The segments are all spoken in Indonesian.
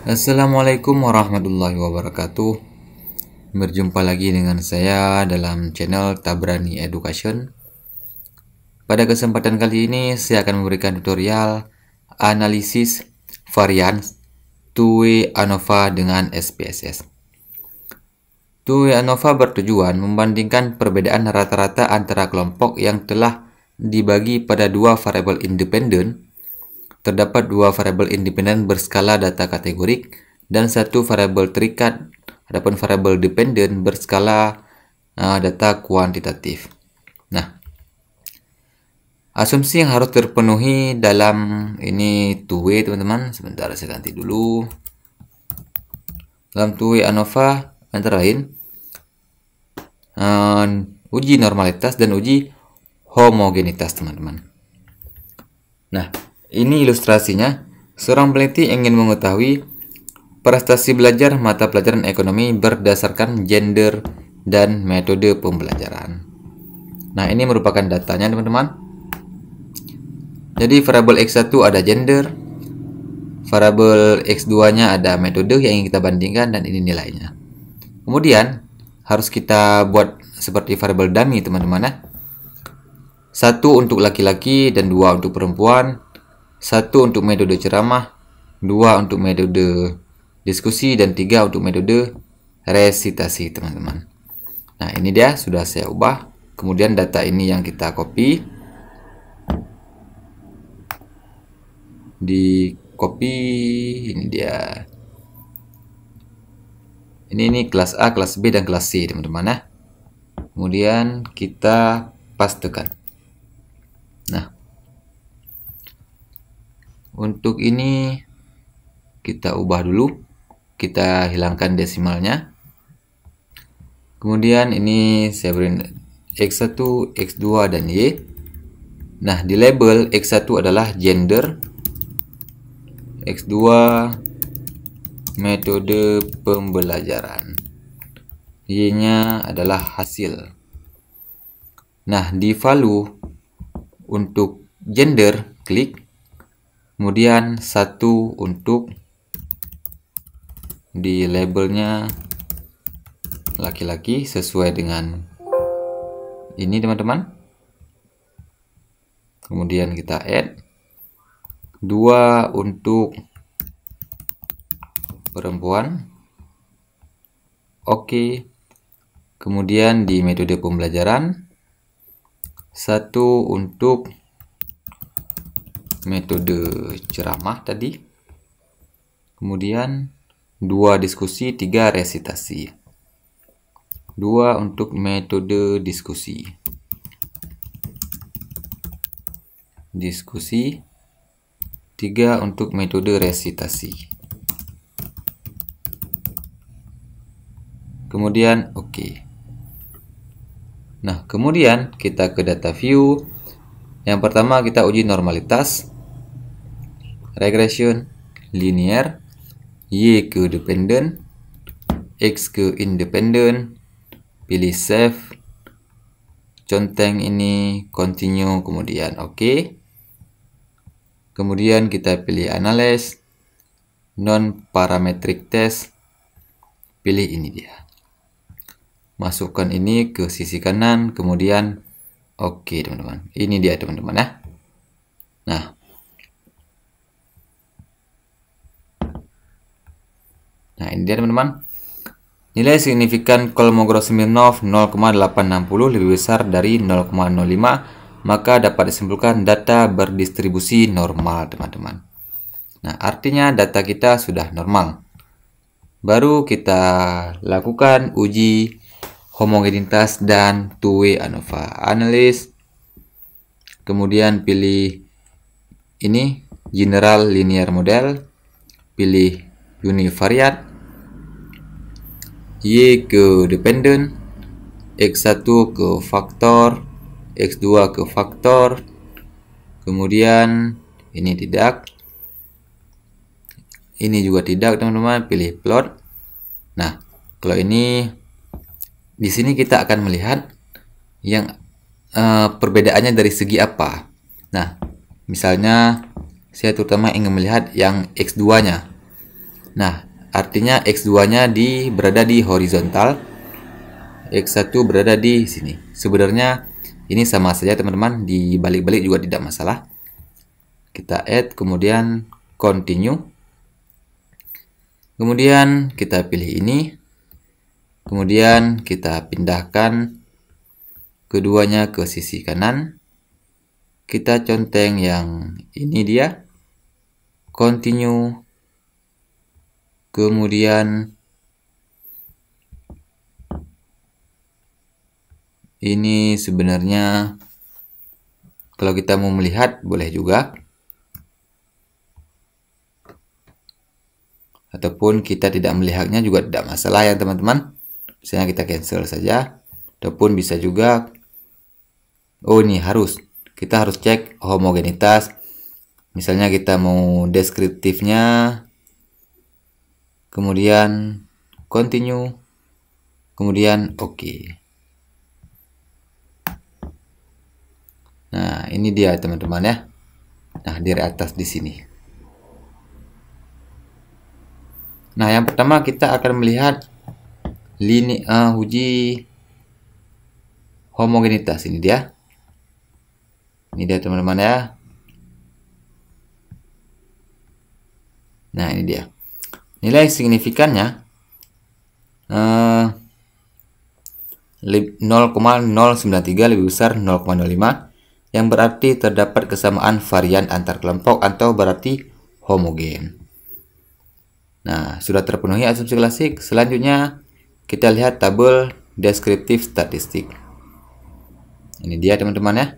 Assalamualaikum warahmatullahi wabarakatuh. Berjumpa lagi dengan saya dalam channel Tabrani Education. Pada kesempatan kali ini saya akan memberikan tutorial analisis varian two-way ANOVA dengan SPSS. Two-way ANOVA bertujuan membandingkan perbedaan rata-rata antara kelompok yang telah dibagi pada dua variabel independen. Terdapat dua variabel independen berskala data kategorik dan satu variabel terikat. Adapun variabel dependen berskala data kuantitatif. Nah, asumsi yang harus terpenuhi dalam ini two-way, teman-teman. Sebentar, saya ganti dulu. Dalam two-way ANOVA antara lain uji normalitas dan uji homogenitas, teman-teman. Nah, ini ilustrasinya. Seorang peneliti ingin mengetahui prestasi belajar mata pelajaran ekonomi berdasarkan gender dan metode pembelajaran. Nah, ini merupakan datanya, teman-teman. Jadi variabel X1 ada gender, variabel X2-nya ada metode yang ingin kita bandingkan, dan ini nilainya. Kemudian harus kita buat seperti variabel dummy, teman-teman. Satu untuk laki-laki dan dua untuk perempuan. Satu untuk metode ceramah, dua untuk metode diskusi, dan tiga untuk metode resitasi, teman-teman. Nah, ini dia sudah saya ubah. Kemudian data ini yang kita copy. Di copy, ini dia. Ini kelas A, kelas B, dan kelas C, teman-teman. Kemudian kita pastekan. Nah, untuk ini kita ubah dulu, kita hilangkan desimalnya. Kemudian ini saya beri X1, X2, dan Y. Nah, di label X1 adalah gender, X2 metode pembelajaran, Y-nya adalah hasil. Nah, di value untuk gender klik. Kemudian satu untuk di labelnya laki-laki sesuai dengan ini, teman-teman. Kemudian kita add. Dua untuk perempuan. Oke. Kemudian di metode pembelajaran satu untuk metode ceramah tadi. Kemudian dua diskusi, tiga resitasi. Dua untuk metode diskusi. Diskusi. Tiga untuk metode resitasi. Kemudian oke. Nah, kemudian kita ke data view. Yang pertama kita uji normalitas, regression, linear, Y ke dependent, X ke independent, pilih save, conteng ini, continue, kemudian oke. Kemudian kita pilih analyze, non parametric test, pilih ini dia. Masukkan ini ke sisi kanan, kemudian oke, teman-teman. Ini dia, teman-teman, ya. Nah, ini dia, teman-teman. Nilai signifikan Kolmogorov-Smirnov 0,860 lebih besar dari 0,05, maka dapat disimpulkan data berdistribusi normal, teman-teman. Nah, artinya data kita sudah normal. Baru kita lakukan uji homogenitas dan two-way ANOVA. Analysis. Kemudian pilih ini general linear model, pilih univariate, Y ke dependent, X1 ke faktor, X2 ke faktor. Kemudian ini tidak, ini juga tidak, teman-teman. Pilih plot. Nah, kalau ini di sini kita akan melihat yang perbedaannya dari segi apa. Nah, misalnya saya terutama ingin melihat yang X2-nya. Nah, artinya X2-nya berada di horizontal, X1 berada di sini. Sebenarnya ini sama saja teman-teman, dibalik-balik juga tidak masalah. Kita add, kemudian continue. Kemudian kita pilih ini. Kemudian kita pindahkan keduanya ke sisi kanan. Kita conteng yang ini dia. Continue. Kemudian ini sebenarnya kalau kita mau melihat boleh juga. Ataupun kita tidak melihatnya juga tidak masalah ya teman-teman. Misalnya kita cancel saja. Ataupun bisa juga, oh ini kita harus cek homogenitas. Misalnya kita mau deskriptifnya, kemudian continue, kemudian oke. Nah, ini dia teman-teman ya. Nah, di atas di sini. Nah, yang pertama kita akan melihat uji homogenitas. Ini dia. Ini dia teman-teman ya. Nah, ini dia. Nilai signifikannya 0,093 lebih besar 0,05, yang berarti terdapat kesamaan varian antar kelompok atau berarti homogen. Nah, sudah terpenuhi asumsi klasik. Selanjutnya kita lihat tabel deskriptif statistik. Ini dia teman-teman ya.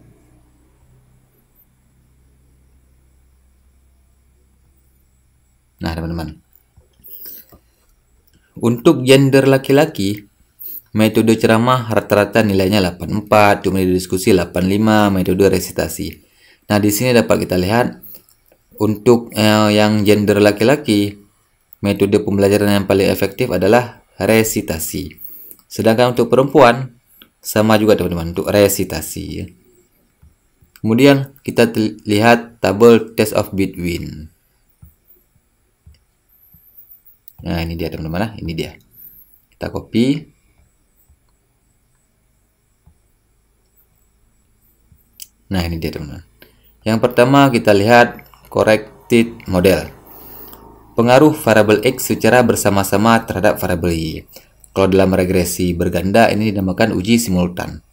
Nah, teman-teman. Untuk gender laki-laki, metode ceramah rata-rata nilainya 84, metode diskusi 85, metode resitasi. Nah, di sini dapat kita lihat untuk yang gender laki-laki, metode pembelajaran yang paling efektif adalah resitasi. Sedangkan untuk perempuan sama juga teman-teman, untuk resitasi. Kemudian kita lihat tabel test of between. Nah, ini dia teman-teman, ini dia. Kita copy. Nah, ini dia teman-teman. Yang pertama kita lihat corrected model. Pengaruh variabel X secara bersama-sama terhadap variabel Y. Kalau dalam regresi berganda ini dinamakan uji simultan.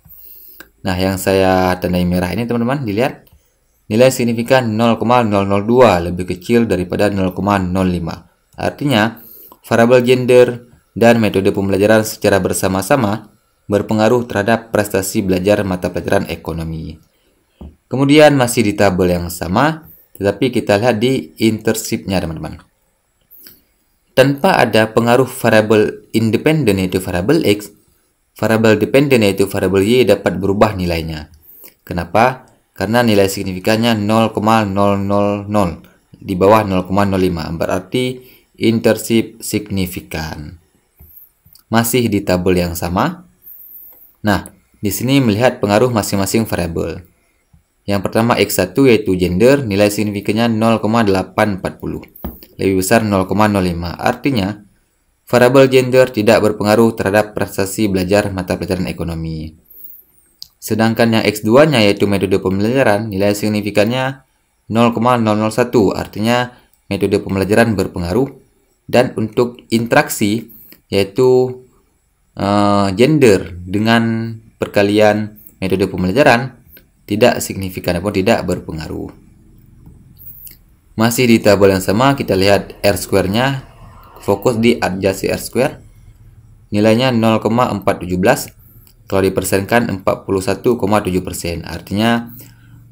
Nah, yang saya tandai merah ini teman-teman, dilihat nilai signifikan 0,002 lebih kecil daripada 0,05. Artinya variabel gender dan metode pembelajaran secara bersama-sama berpengaruh terhadap prestasi belajar mata pelajaran ekonomi. Kemudian masih di tabel yang sama, tetapi kita lihat di internship-nya teman-teman. Tanpa ada pengaruh variabel independen yaitu variabel X, variabel dependen yaitu variabel Y dapat berubah nilainya. Kenapa? Karena nilai signifikannya 0,000 di bawah 0,05, berarti internship signifikan. Masih di tabel yang sama. Nah, di sini melihat pengaruh masing-masing variabel. Yang pertama X1 yaitu gender, nilai signifikannya 0,840. Lebih besar 0,05. Artinya, variabel gender tidak berpengaruh terhadap prestasi belajar mata pelajaran ekonomi. Sedangkan yang X2-nya yaitu metode pembelajaran, nilai signifikannya 0,001. Artinya, metode pembelajaran berpengaruh. Dan untuk interaksi, yaitu gender dengan perkalian metode pembelajaran, tidak signifikan ataupun tidak berpengaruh. Masih di tabel yang sama, kita lihat R-square-nya, fokus di adjacent R-square, nilainya 0,417, kalau dipersenkan 41,7%. Artinya,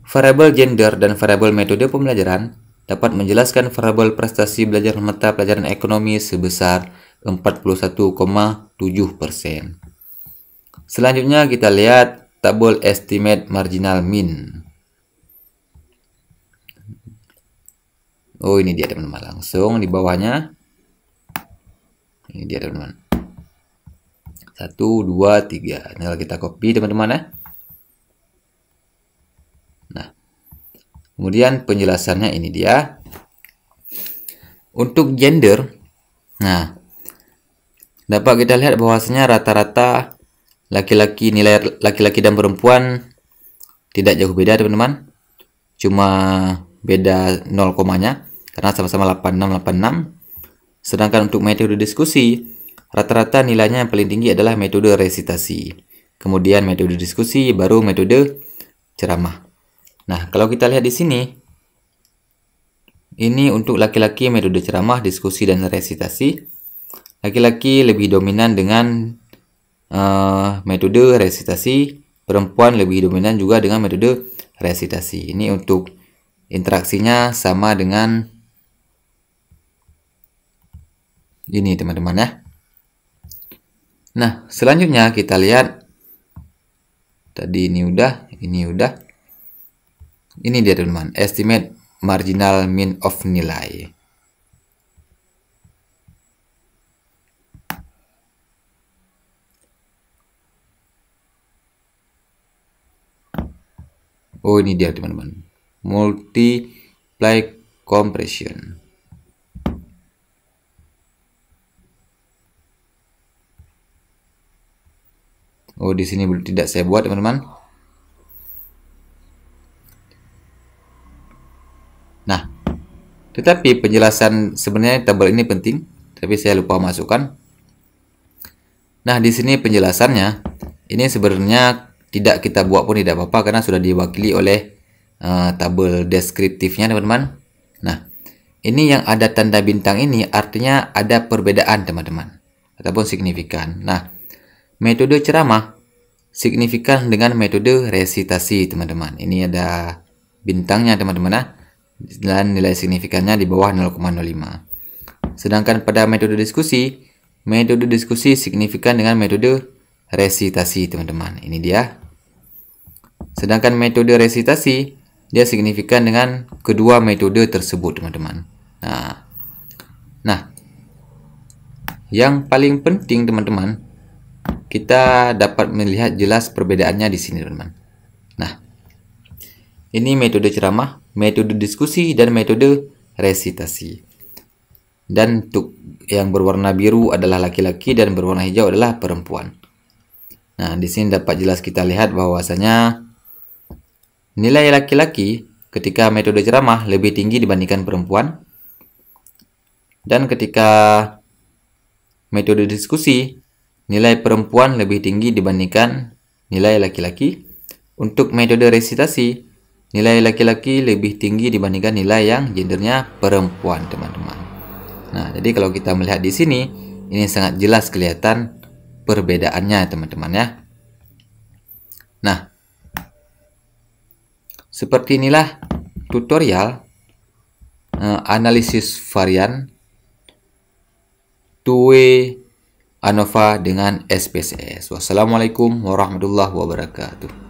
variabel gender dan variabel metode pembelajaran dapat menjelaskan variabel prestasi belajar mata pelajaran ekonomi sebesar 41,7%. Selanjutnya kita lihat tabel estimate marginal mean. Oh, ini dia teman-teman, langsung di bawahnya. Ini dia teman-teman. 1, 2, 3. Tinggal kita copy teman-teman ya. Nah, kemudian penjelasannya ini dia. Untuk gender, Nah, dapat kita lihat bahwasanya rata-rata nilai laki-laki dan perempuan tidak jauh beda teman-teman. Cuma beda 0 komanya karena sama-sama 8686. Sedangkan untuk metode diskusi, rata-rata nilainya yang paling tinggi adalah metode resitasi. Kemudian metode diskusi, baru metode ceramah. Nah, kalau kita lihat di sini, ini untuk laki-laki metode ceramah, diskusi, dan resitasi. Laki-laki lebih dominan dengan metode resitasi, perempuan lebih dominan juga dengan metode resitasi. Ini untuk interaksinya sama dengan ini teman-teman ya. Nah, selanjutnya kita lihat tadi ini udah. Ini dia teman-teman, estimate marginal mean of nilai. Oh, ini dia teman-teman, multiply compression. Oh, di sini tidak saya buat teman-teman. Nah, tetapi penjelasan sebenarnya tabel ini penting, tapi saya lupa masukkan. Nah, di sini penjelasannya ini sebenarnya tidak kita buat pun tidak apa-apa karena sudah diwakili oleh tabel deskriptifnya teman-teman. Nah, ini yang ada tanda bintang ini artinya ada perbedaan teman-teman ataupun signifikan. Nah, metode ceramah signifikan dengan metode resitasi teman-teman. Ini ada bintangnya teman-teman dan nilai signifikannya di bawah 0,05. Sedangkan pada metode diskusi signifikan dengan metode resitasi teman-teman. Ini dia. Sedangkan metode resitasi dia signifikan dengan kedua metode tersebut teman-teman. Nah, yang paling penting teman-teman, kita dapat melihat jelas perbedaannya di sini teman-teman. Nah, ini metode ceramah, metode diskusi, dan metode resitasi. Dan untuk yang berwarna biru adalah laki-laki dan berwarna hijau adalah perempuan. Nah, di sini dapat jelas kita lihat bahwasanya nilai laki-laki ketika metode ceramah lebih tinggi dibandingkan perempuan. Dan ketika metode diskusi, nilai perempuan lebih tinggi dibandingkan nilai laki-laki. Untuk metode resitasi, nilai laki-laki lebih tinggi dibandingkan nilai yang gendernya perempuan, teman-teman. Nah, jadi kalau kita melihat di sini, ini sangat jelas kelihatan perbedaannya, teman-teman ya. Nah, seperti inilah tutorial analisis varian two-way ANOVA dengan SPSS. Wassalamualaikum warahmatullahi wabarakatuh.